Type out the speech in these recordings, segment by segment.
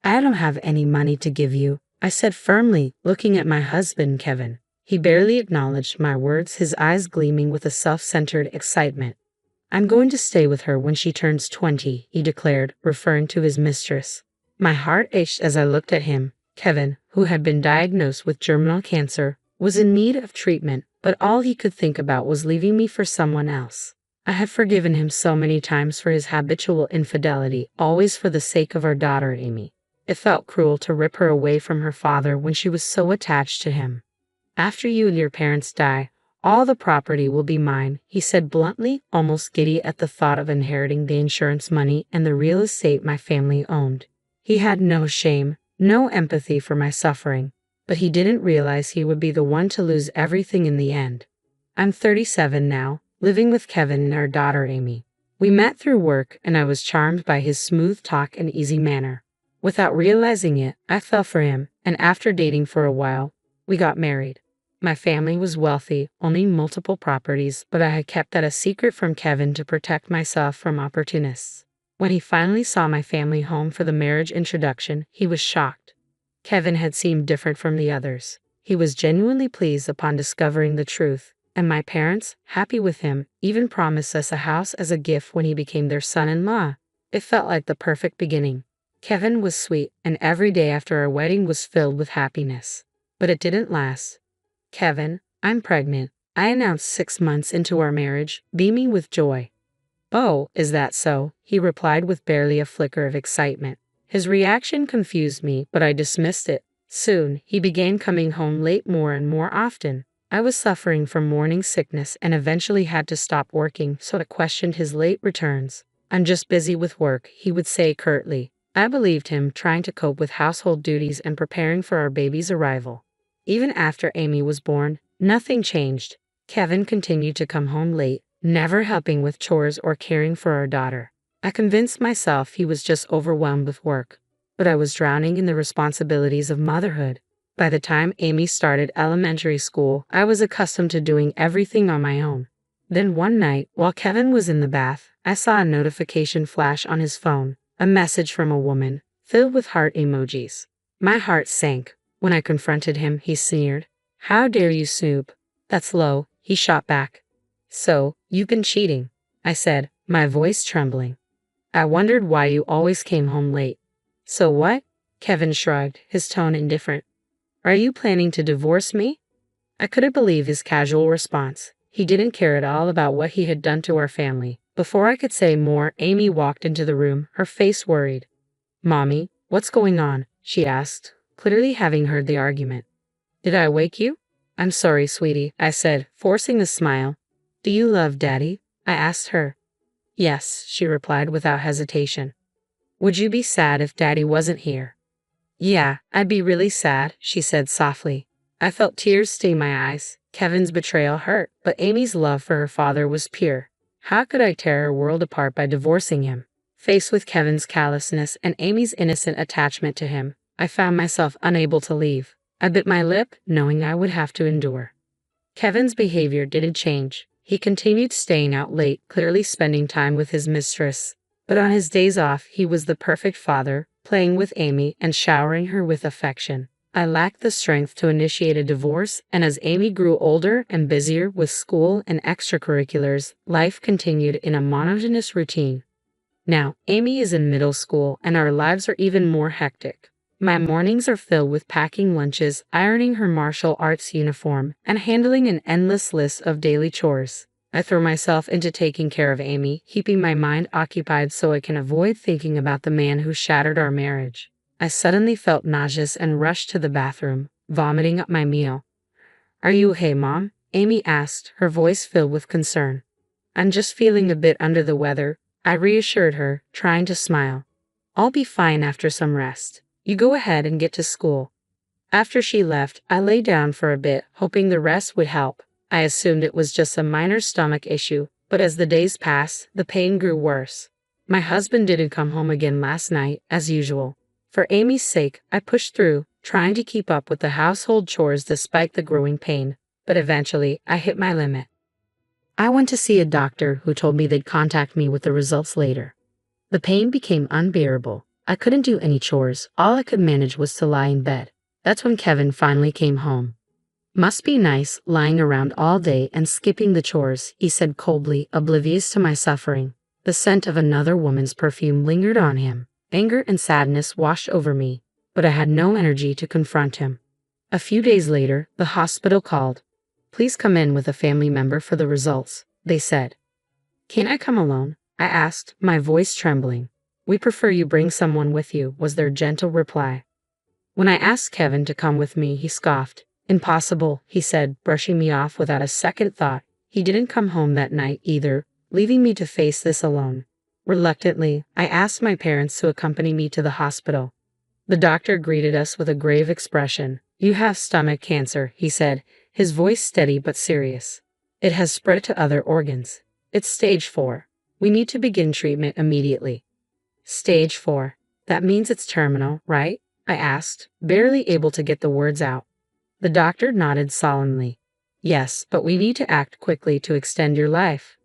I don't have any money to give you, I said firmly, looking at my husband, Kevin. He barely acknowledged my words, his eyes gleaming with a self-centered excitement. I'm going to stay with her when she turns 20, he declared, referring to his mistress. My heart ached as I looked at him. Kevin, who had been diagnosed with terminal cancer, was in need of treatment, but all he could think about was leaving me for someone else. I had forgiven him so many times for his habitual infidelity, always for the sake of our daughter Amy. It felt cruel to rip her away from her father when she was so attached to him. After you and your parents die, all the property will be mine, he said bluntly, almost giddy at the thought of inheriting the insurance money and the real estate my family owned. He had no shame, no empathy for my suffering, but he didn't realize he would be the one to lose everything in the end. I'm 37 now, living with Kevin and our daughter Amy. We met through work and I was charmed by his smooth talk and easy manner. Without realizing it, I fell for him, and after dating for a while, we got married. My family was wealthy, owning multiple properties, but I had kept that a secret from Kevin to protect myself from opportunists. When he finally saw my family home for the marriage introduction, he was shocked. Kevin had seemed different from the others. He was genuinely pleased upon discovering the truth, and my parents, happy with him, even promised us a house as a gift when he became their son-in-law. It felt like the perfect beginning. Kevin was sweet, and every day after our wedding was filled with happiness. But it didn't last. Kevin, I'm pregnant, I announced 6 months into our marriage, beaming with joy. Oh, is that so? He replied with barely a flicker of excitement. His reaction confused me, but I dismissed it. Soon, he began coming home late more and more often. I was suffering from morning sickness and eventually had to stop working, so I questioned his late returns. I'm just busy with work, he would say curtly. I believed him, trying to cope with household duties and preparing for our baby's arrival. Even after Amy was born, nothing changed. Kevin continued to come home late, never helping with chores or caring for our daughter. I convinced myself he was just overwhelmed with work, but I was drowning in the responsibilities of motherhood. By the time Amy started elementary school, I was accustomed to doing everything on my own. Then one night, while Kevin was in the bath, I saw a notification flash on his phone. A message from a woman, filled with heart emojis. My heart sank. When I confronted him, he sneered. How dare you, Snoop? That's low, he shot back. So, you've been cheating, I said, my voice trembling. I wondered why you always came home late. So what? Kevin shrugged, his tone indifferent. Are you planning to divorce me? I couldn't believe his casual response. He didn't care at all about what he had done to our family. Before I could say more, Amy walked into the room, her face worried. Mommy, what's going on? She asked, clearly having heard the argument. Did I wake you? I'm sorry, sweetie, I said, forcing a smile. Do you love Daddy? I asked her. Yes, she replied without hesitation. Would you be sad if Daddy wasn't here? Yeah, I'd be really sad, she said softly. I felt tears stain my eyes. Kevin's betrayal hurt, but Amy's love for her father was pure. How could I tear her world apart by divorcing him? Faced with Kevin's callousness and Amy's innocent attachment to him, I found myself unable to leave. I bit my lip, knowing I would have to endure. Kevin's behavior didn't change. He continued staying out late, clearly spending time with his mistress. But on his days off, he was the perfect father, playing with Amy and showering her with affection. I lacked the strength to initiate a divorce, and as Amy grew older and busier with school and extracurriculars, life continued in a monotonous routine. Now, Amy is in middle school, and our lives are even more hectic. My mornings are filled with packing lunches, ironing her martial arts uniform, and handling an endless list of daily chores. I throw myself into taking care of Amy, keeping my mind occupied so I can avoid thinking about the man who shattered our marriage. I suddenly felt nauseous and rushed to the bathroom, vomiting up my meal. Are you okay, Mom? Amy asked, her voice filled with concern. I'm just feeling a bit under the weather, I reassured her, trying to smile. I'll be fine after some rest. You go ahead and get to school. After she left, I lay down for a bit, hoping the rest would help. I assumed it was just a minor stomach issue, but as the days passed, the pain grew worse. My husband didn't come home again last night, as usual. For Amy's sake, I pushed through, trying to keep up with the household chores despite the growing pain, but eventually, I hit my limit. I went to see a doctor who told me they'd contact me with the results later. The pain became unbearable. I couldn't do any chores. All I could manage was to lie in bed. That's when Kevin finally came home. Must be nice lying around all day and skipping the chores, he said coldly, oblivious to my suffering. The scent of another woman's perfume lingered on him. Anger and sadness washed over me, but I had no energy to confront him. A few days later, the hospital called. Please come in with a family member for the results, they said. Can't I come alone? I asked, my voice trembling. We prefer you bring someone with you, was their gentle reply. When I asked Kevin to come with me, he scoffed. Impossible, he said, brushing me off without a second thought. He didn't come home that night either, leaving me to face this alone. Reluctantly, I asked my parents to accompany me to the hospital. The doctor greeted us with a grave expression. You have stomach cancer, he said, his voice steady but serious. It has spread to other organs. It's stage 4. We need to begin treatment immediately. Stage 4. That means it's terminal, right? I asked, barely able to get the words out. The doctor nodded solemnly. Yes, but we need to act quickly to extend your life.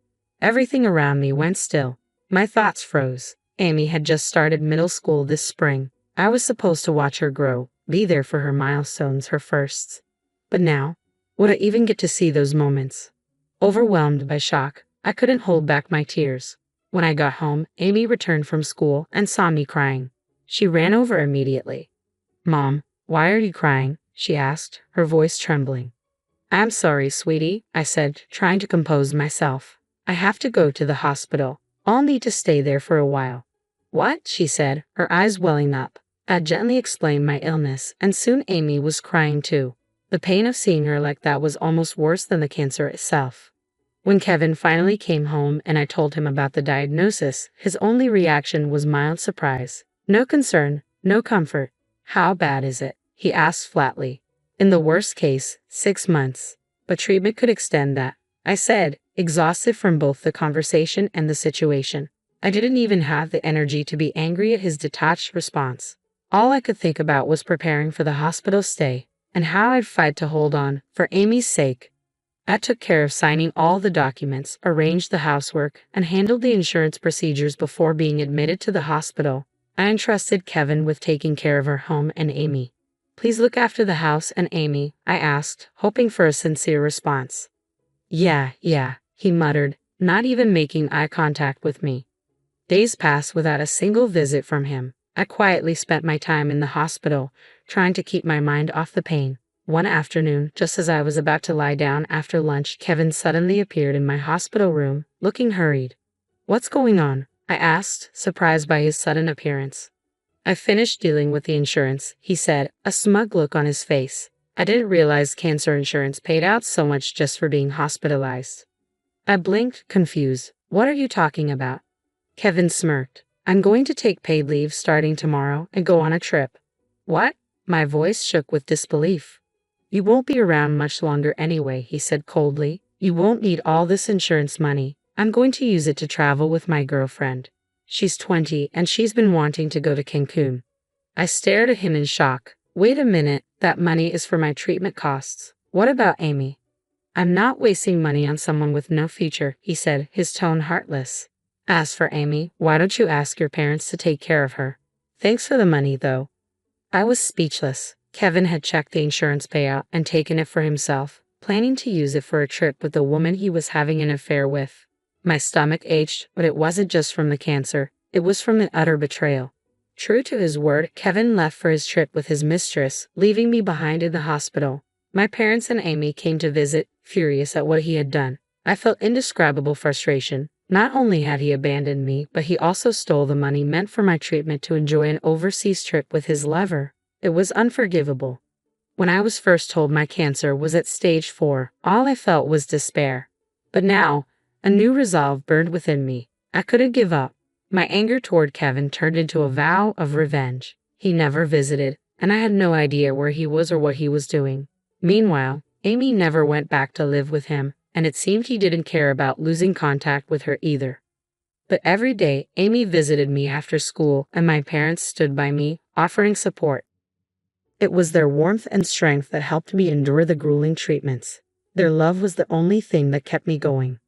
Everything around me went still. My thoughts froze. Amy had just started middle school this spring. I was supposed to watch her grow, be there for her milestones, her firsts. But now, would I even get to see those moments? Overwhelmed by shock, I couldn't hold back my tears. When I got home, Amy returned from school and saw me crying. She ran over immediately. Mom, why are you crying? She asked, her voice trembling. I'm sorry, sweetie, I said, trying to compose myself. I have to go to the hospital. I'll need to stay there for a while. What? She said, her eyes welling up. I gently explained my illness, and soon Amy was crying too. The pain of seeing her like that was almost worse than the cancer itself. When Kevin finally came home and I told him about the diagnosis, his only reaction was mild surprise. No concern, no comfort. How bad is it? He asked flatly. In the worst case, 6 months. But treatment could extend that, I said, exhausted from both the conversation and the situation. I didn't even have the energy to be angry at his detached response. All I could think about was preparing for the hospital stay, and how I'd fight to hold on, for Amy's sake. I took care of signing all the documents, arranged the housework, and handled the insurance procedures before being admitted to the hospital. I entrusted Kevin with taking care of her home and Amy. Please look after the house and Amy, I asked, hoping for a sincere response. Yeah, he muttered, not even making eye contact with me. Days passed without a single visit from him. I quietly spent my time in the hospital, trying to keep my mind off the pain. One afternoon, just as I was about to lie down after lunch, Kevin suddenly appeared in my hospital room, looking hurried. What's going on? I asked, surprised by his sudden appearance. I finished dealing with the insurance, he said, a smug look on his face. I didn't realize cancer insurance paid out so much just for being hospitalized. I blinked, confused. What are you talking about? Kevin smirked. I'm going to take paid leave starting tomorrow and go on a trip. What? My voice shook with disbelief. You won't be around much longer anyway, he said coldly. You won't need all this insurance money. I'm going to use it to travel with my girlfriend. She's 20 and she's been wanting to go to Cancun. I stared at him in shock. Wait a minute, that money is for my treatment costs. What about Amy? I'm not wasting money on someone with no future, he said, his tone heartless. As for Amy, why don't you ask your parents to take care of her? Thanks for the money, though. I was speechless. Kevin had checked the insurance payout and taken it for himself, planning to use it for a trip with the woman he was having an affair with. My stomach ached, but it wasn't just from the cancer. It was from the utter betrayal. True to his word, Kevin left for his trip with his mistress, leaving me behind in the hospital. My parents and Amy came to visit, furious at what he had done. I felt indescribable frustration. Not only had he abandoned me, but he also stole the money meant for my treatment to enjoy an overseas trip with his lover. It was unforgivable. When I was first told my cancer was at stage 4, all I felt was despair. But now, a new resolve burned within me. I couldn't give up. My anger toward Kevin turned into a vow of revenge. He never visited, and I had no idea where he was or what he was doing. Meanwhile, Amy never went back to live with him, and it seemed he didn't care about losing contact with her either. But every day, Amy visited me after school, and my parents stood by me, offering support. It was their warmth and strength that helped me endure the grueling treatments. Their love was the only thing that kept me going.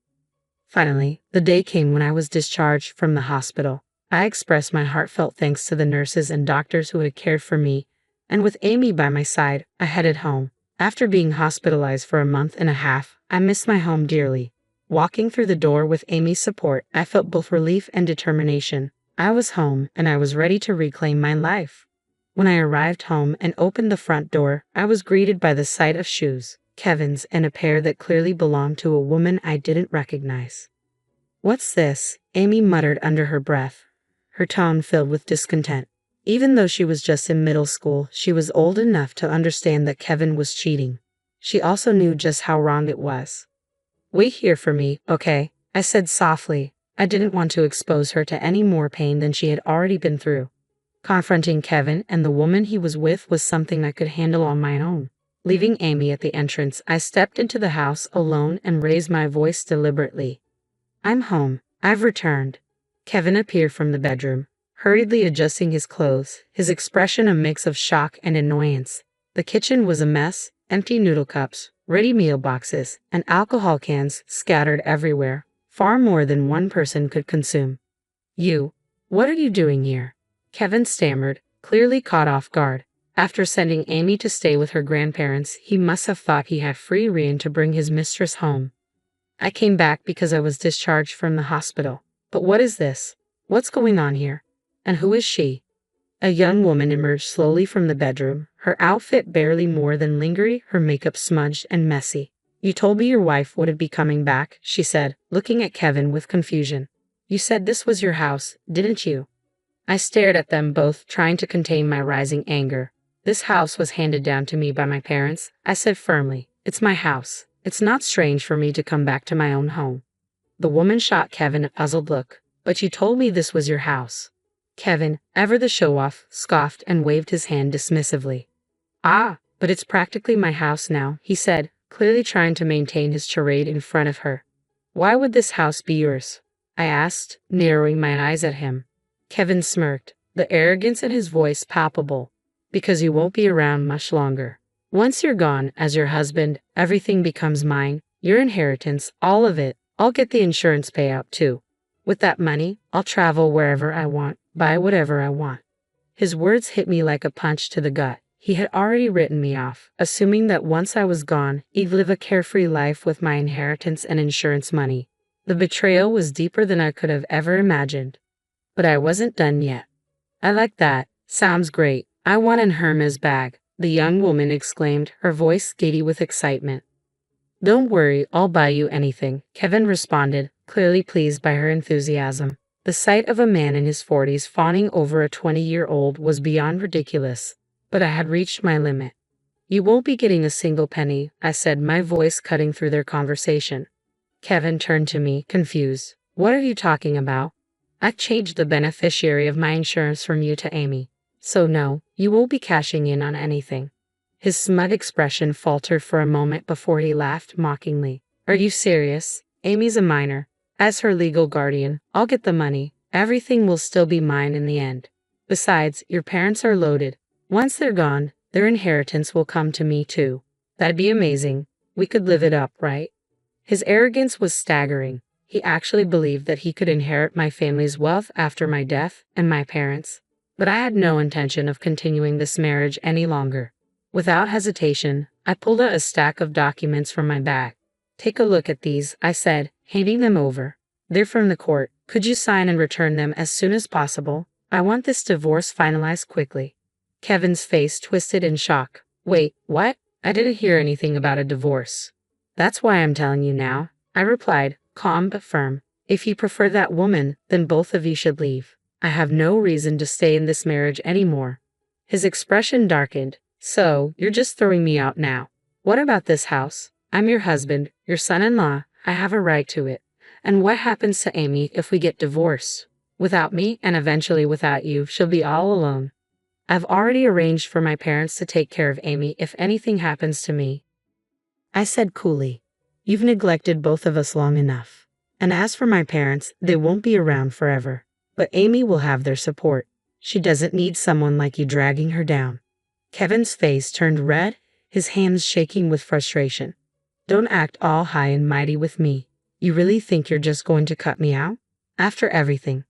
Finally, the day came when I was discharged from the hospital. I expressed my heartfelt thanks to the nurses and doctors who had cared for me, and with Amy by my side, I headed home. After being hospitalized for a month and a half, I missed my home dearly. Walking through the door with Amy's support, I felt both relief and determination. I was home, and I was ready to reclaim my life. When I arrived home and opened the front door, I was greeted by the sight of shoes, Kevin's, and a pair that clearly belonged to a woman I didn't recognize. "What's this?" Amy muttered under her breath, her tone filled with discontent. Even though she was just in middle school, she was old enough to understand that Kevin was cheating. She also knew just how wrong it was. "Wait here for me, okay?" I said softly. I didn't want to expose her to any more pain than she had already been through. Confronting Kevin and the woman he was with was something I could handle on my own. Leaving Amy at the entrance, I stepped into the house alone and raised my voice deliberately. "I'm home. I've returned." Kevin appeared from the bedroom, hurriedly adjusting his clothes, his expression a mix of shock and annoyance. The kitchen was a mess, empty noodle cups, ready meal boxes, and alcohol cans scattered everywhere, far more than one person could consume. What are you doing here?" Kevin stammered, clearly caught off guard. After sending Amy to stay with her grandparents, he must have thought he had free rein to bring his mistress home. "I came back because I was discharged from the hospital. But what is this? What's going on here? And who is she?" A young woman emerged slowly from the bedroom, her outfit barely more than lingering, her makeup smudged and messy. "You told me your wife would be coming back," she said, looking at Kevin with confusion. "You said this was your house, didn't you?" I stared at them both, trying to contain my rising anger. "This house was handed down to me by my parents," I said firmly. "It's my house. It's not strange for me to come back to my own home." The woman shot Kevin a puzzled look. "But you told me this was your house." Kevin, ever the show-off, scoffed and waved his hand dismissively. "Ah, but it's practically my house now," he said, clearly trying to maintain his charade in front of her. "Why would this house be yours?" I asked, narrowing my eyes at him. Kevin smirked, the arrogance in his voice palpable. "Because you won't be around much longer. Once you're gone, as your husband, everything becomes mine, your inheritance, all of it. I'll get the insurance payout too. With that money, I'll travel wherever I want, buy whatever I want." His words hit me like a punch to the gut. He had already written me off, assuming that once I was gone, he'd live a carefree life with my inheritance and insurance money. The betrayal was deeper than I could have ever imagined. But I wasn't done yet. "I like that. Sounds great. I want an Hermes bag," the young woman exclaimed, her voice giddy with excitement. "Don't worry, I'll buy you anything," Kevin responded, clearly pleased by her enthusiasm. The sight of a man in his 40s fawning over a 20-year-old was beyond ridiculous, but I had reached my limit. "You won't be getting a single penny," I said, my voice cutting through their conversation. Kevin turned to me, confused. "What are you talking about?" "I changed the beneficiary of my insurance from you to Amy. So no, you won't be cashing in on anything." His smug expression faltered for a moment before he laughed mockingly. "Are you serious? Amy's a minor. As her legal guardian, I'll get the money. Everything will still be mine in the end. Besides, your parents are loaded. Once they're gone, their inheritance will come to me too. That'd be amazing. We could live it up, right?" His arrogance was staggering. He actually believed that he could inherit my family's wealth after my death and my parents. But I had no intention of continuing this marriage any longer. Without hesitation, I pulled out a stack of documents from my bag. "Take a look at these," I said, handing them over. "They're from the court. Could you sign and return them as soon as possible? I want this divorce finalized quickly." Kevin's face twisted in shock. "Wait, what? I didn't hear anything about a divorce." "That's why I'm telling you now," I replied, calm but firm. "If you prefer that woman, then both of you should leave. I have no reason to stay in this marriage anymore." His expression darkened. "So, you're just throwing me out now. What about this house? I'm your husband, your son-in-law. I have a right to it. And what happens to Amy if we get divorced? Without me, and eventually without you, she'll be all alone. I've already arranged for my parents to take care of Amy if anything happens to me," I said coolly. "You've neglected both of us long enough. And as for my parents, they won't be around forever. But Amy will have their support. She doesn't need someone like you dragging her down." Kevin's face turned red, his hands shaking with frustration. "Don't act all high and mighty with me. You really think you're just going to cut me out? After everything?"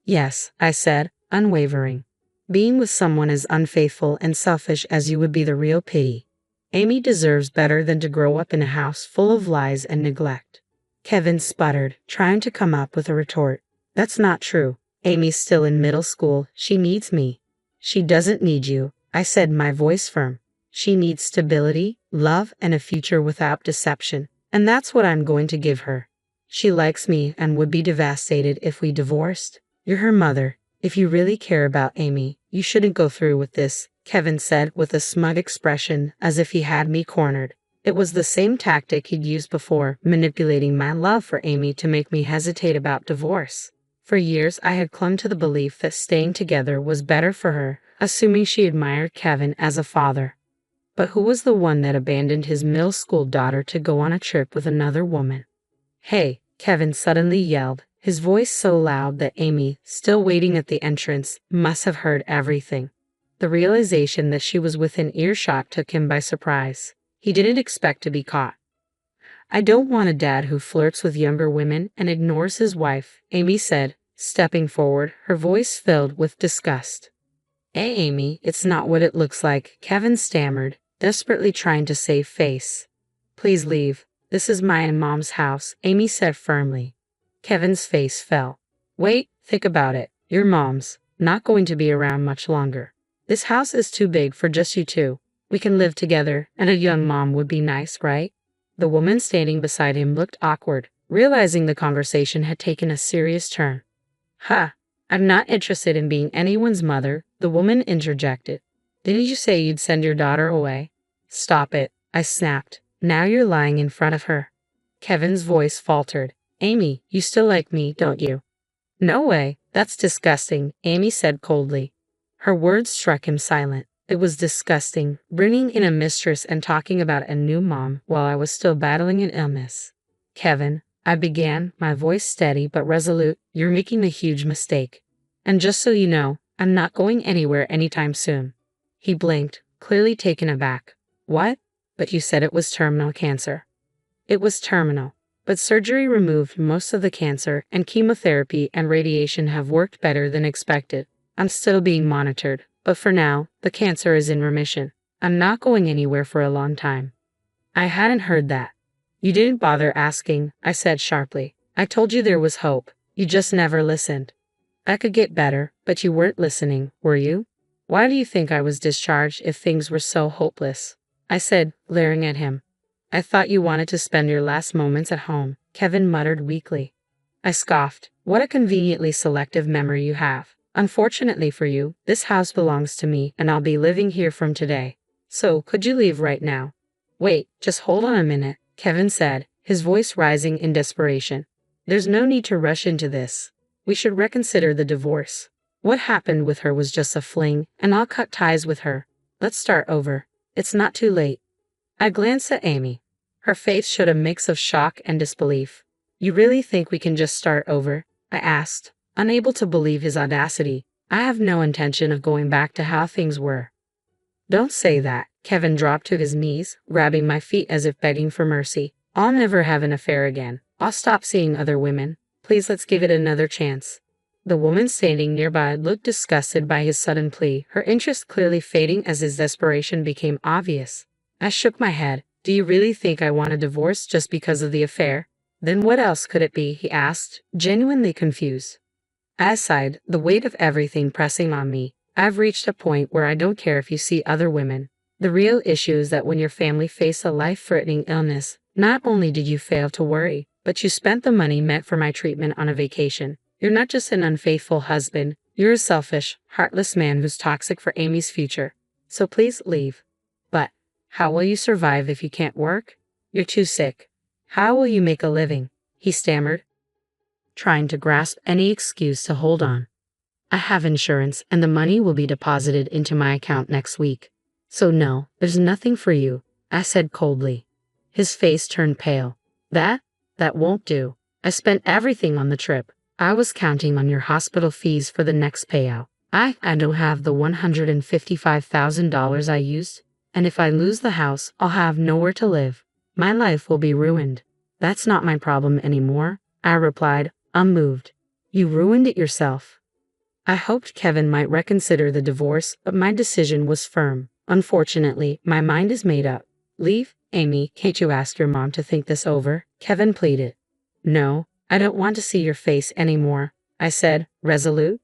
Yes, I said, unwavering. Being with someone as unfaithful and selfish as you would be the real pity. Amy deserves better than to grow up in a house full of lies and neglect. Kevin sputtered, trying to come up with a retort. That's not true. Amy's still in middle school. She needs me. She doesn't need you, I said, my voice firm. She needs stability, love, and a future without deception. And that's what I'm going to give her. She likes me and would be devastated if we divorced. You're her mother. If you really care about Amy, you shouldn't go through with this, Kevin said with a smug expression as if he had me cornered. It was the same tactic he'd used before, manipulating my love for Amy to make me hesitate about divorce. For years I had clung to the belief that staying together was better for her, assuming she admired Kevin as a father. But who was the one that abandoned his middle school daughter to go on a trip with another woman? Hey, Kevin suddenly yelled, his voice so loud that Amy, still waiting at the entrance, must have heard everything. The realization that she was within earshot took him by surprise. He didn't expect to be caught. I don't want a dad who flirts with younger women and ignores his wife, Amy said, stepping forward, her voice filled with disgust. Hey, Amy, it's not what it looks like, Kevin stammered, desperately trying to save face. Please leave. This is my and Mom's house, Amy said firmly. Kevin's face fell. Wait, think about it. Your mom's not going to be around much longer. This house is too big for just you two. We can live together, and a young mom would be nice, right? The woman standing beside him looked awkward, realizing the conversation had taken a serious turn. Ha! I'm not interested in being anyone's mother, the woman interjected. Didn't you say you'd send your daughter away? Stop it, I snapped. Now you're lying in front of her. Kevin's voice faltered. Amy, you still like me, don't you? No way, that's disgusting, Amy said coldly. Her words struck him silent. It was disgusting, bringing in a mistress and talking about a new mom while I was still battling an illness. Kevin, I began, my voice steady but resolute, you're making a huge mistake. And just so you know, I'm not going anywhere anytime soon. He blinked, clearly taken aback. What? But you said it was terminal cancer. It was terminal, but surgery removed most of the cancer, and chemotherapy and radiation have worked better than expected. I'm still being monitored, but for now, the cancer is in remission. I'm not going anywhere for a long time. I hadn't heard that. You didn't bother asking, I said sharply. I told you there was hope. You just never listened. I could get better, but you weren't listening, were you? Why do you think I was discharged if things were so hopeless? I said, glaring at him. I thought you wanted to spend your last moments at home, Kevin muttered weakly. I scoffed. What a conveniently selective memory you have. Unfortunately for you, this house belongs to me, and I'll be living here from today. So, could you leave right now? Wait, just hold on a minute, Kevin said, his voice rising in desperation. There's no need to rush into this. We should reconsider the divorce. What happened with her was just a fling, and I'll cut ties with her. Let's start over. It's not too late. I glanced at Amy. Her face showed a mix of shock and disbelief. You really think we can just start over? I asked, unable to believe his audacity. I have no intention of going back to how things were. Don't say that. Kevin dropped to his knees, grabbing my feet as if begging for mercy. I'll never have an affair again. I'll stop seeing other women. Please, let's give it another chance. The woman standing nearby looked disgusted by his sudden plea, her interest clearly fading as his desperation became obvious. I shook my head. Do you really think I want a divorce just because of the affair? Then what else could it be? He asked, genuinely confused. I sighed, the weight of everything pressing on me. I've reached a point where I don't care if you see other women. The real issue is that when your family faced a life-threatening illness, not only did you fail to worry, but you spent the money meant for my treatment on a vacation. You're not just an unfaithful husband, you're a selfish, heartless man who's toxic for Amy's future. So please leave. But how will you survive if you can't work? You're too sick. How will you make a living? He stammered, trying to grasp any excuse to hold on. I have insurance, and the money will be deposited into my account next week. So no, there's nothing for you, I said coldly. His face turned pale. That won't do. I spent everything on the trip. I was counting on your hospital fees for the next payout. I don't have the $155,000 I used, and if I lose the house, I'll have nowhere to live. My life will be ruined. That's not my problem anymore, I replied, unmoved. You ruined it yourself. I hoped Kevin might reconsider the divorce, but my decision was firm. Unfortunately, my mind is made up. Leave, Amy, can't you ask your mom to think this over? Kevin pleaded. No, I don't want to see your face anymore, I said, resolute.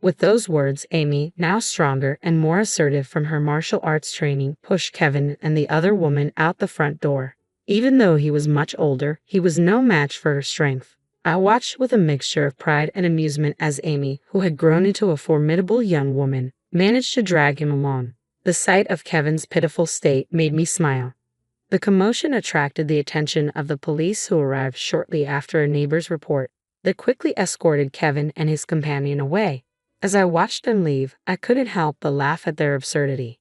With those words, Amy, now stronger and more assertive from her martial arts training, pushed Kevin and the other woman out the front door. Even though he was much older, he was no match for her strength. I watched with a mixture of pride and amusement as Amy, who had grown into a formidable young woman, managed to drag him along. The sight of Kevin's pitiful state made me smile. The commotion attracted the attention of the police, who arrived shortly after a neighbor's report. They quickly escorted Kevin and his companion away. As I watched them leave, I couldn't help but laugh at their absurdity.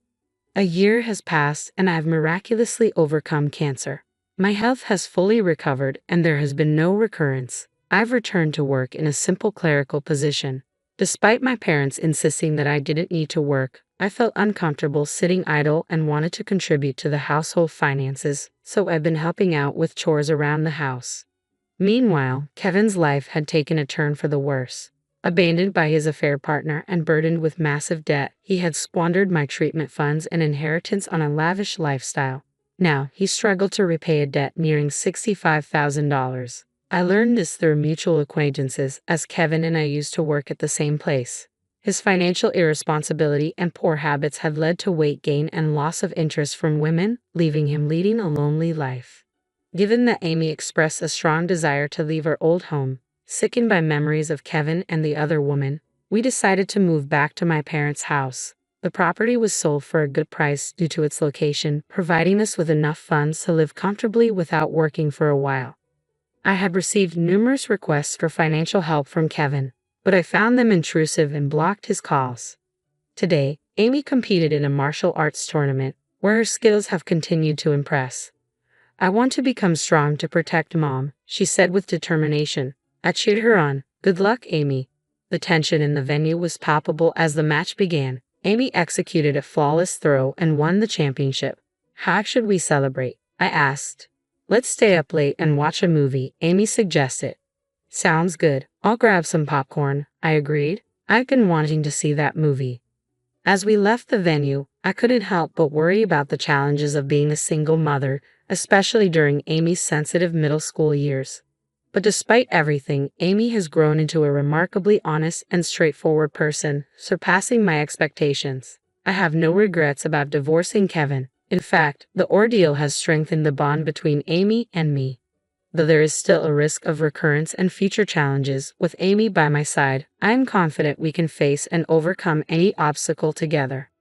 A year has passed and I have miraculously overcome cancer. My health has fully recovered and there has been no recurrence. I've returned to work in a simple clerical position. Despite my parents insisting that I didn't need to work, I felt uncomfortable sitting idle and wanted to contribute to the household finances, so I've been helping out with chores around the house. Meanwhile, Kevin's life had taken a turn for the worse. Abandoned by his affair partner and burdened with massive debt, he had squandered my treatment funds and inheritance on a lavish lifestyle. Now, he struggled to repay a debt nearing $65,000. I learned this through mutual acquaintances, as Kevin and I used to work at the same place. His financial irresponsibility and poor habits had led to weight gain and loss of interest from women, leaving him leading a lonely life. Given that Amy expressed a strong desire to leave her old home, sickened by memories of Kevin and the other woman, we decided to move back to my parents' house. The property was sold for a good price due to its location, providing us with enough funds to live comfortably without working for a while. I had received numerous requests for financial help from Kevin, but I found them intrusive and blocked his calls. Today, Amy competed in a martial arts tournament, where her skills have continued to impress. I want to become strong to protect Mom, she said with determination. I cheered her on. Good luck, Amy. The tension in the venue was palpable as the match began. Amy executed a flawless throw and won the championship. How should we celebrate? I asked. Let's stay up late and watch a movie, Amy suggested. Sounds good. I'll grab some popcorn, I agreed. I've been wanting to see that movie. As we left the venue, I couldn't help but worry about the challenges of being a single mother, especially during Amy's sensitive middle school years. But despite everything, Amy has grown into a remarkably honest and straightforward person, surpassing my expectations. I have no regrets about divorcing Kevin. In fact, the ordeal has strengthened the bond between Amy and me. Though there is still a risk of recurrence and future challenges, with Amy by my side, I am confident we can face and overcome any obstacle together.